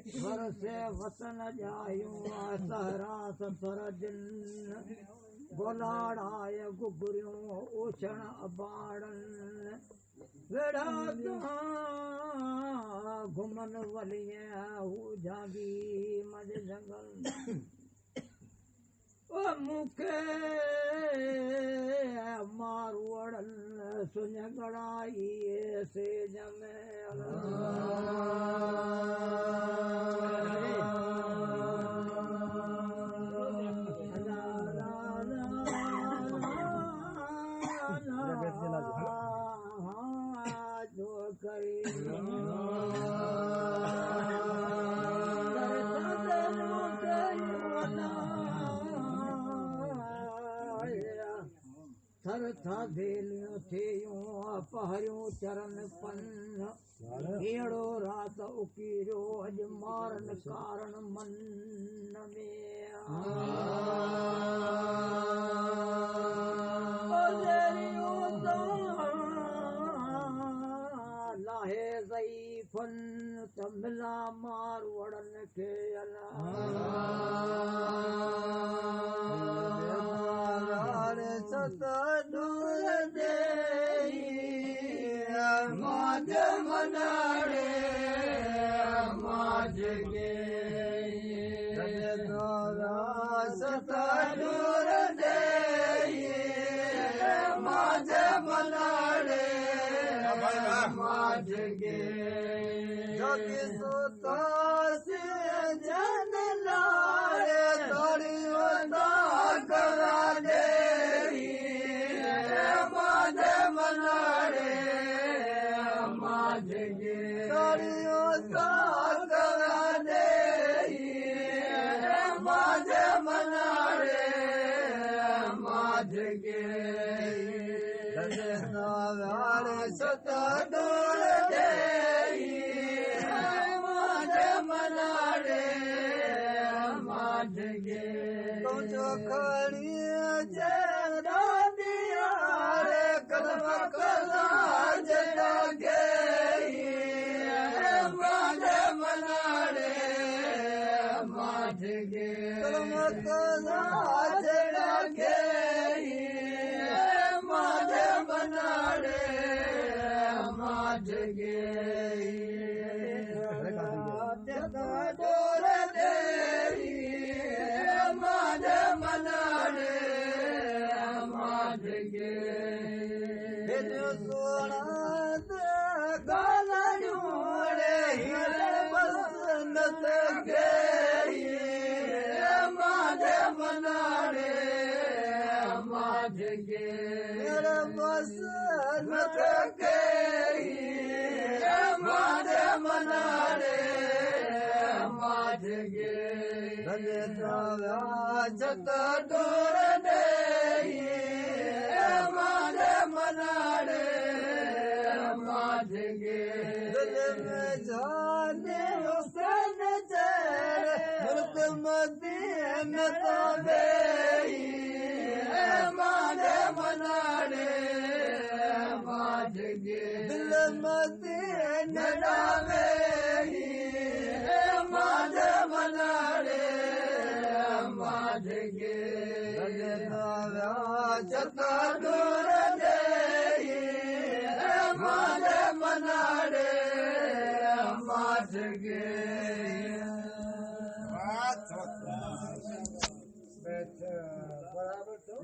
घर से वतन जायूं सहरा ससुर जिन गोलाड़ाय गुगरियूं ओछण अबाड़न वेड़ा घुमन वलिया हू जागी मज जंगल ओ मुखे मारवड़न सुञगड़ाई से जमे जो करी थर था धेलियूं थियूं पहरियूं चरन पन अहिड़ो रात उकीरियो अॼु मारन कारण मन में लाहे ज़ईफ़न त मिला मार वड़न खे सत दूर दे माज मनाड़े माज गे सत दूर दे माज मनाड़े माज गे जोगी सुता से जन लाड़े तोड़ी वदा करा दे माज मनाड़े माज गे तोड़ी वदा करा दे माज मनाड़े माज गे सत दूर दे माज मनाड़े माज गे तुझो खड़ी जरा दिया रे कदम कला जरा गे माज मनाड़े माज गे कदम कला जरा गे माज मनाड़े माज गे डोर दे माज मनाड़े माज गे सोना गालियूं बसनत गे माज मनाड़े माज गे बसनत गे माज मनाड़े माज गे जत दूर दे माज मनाड़े माज गे दिल में जाने हुसैन चेर मुल्क मदीना दे माज मनाड़े माज गे दिल मदीना दे माज मनाड़े माज गे जत दूर दे माज मनाड़े माज गे बराबर तो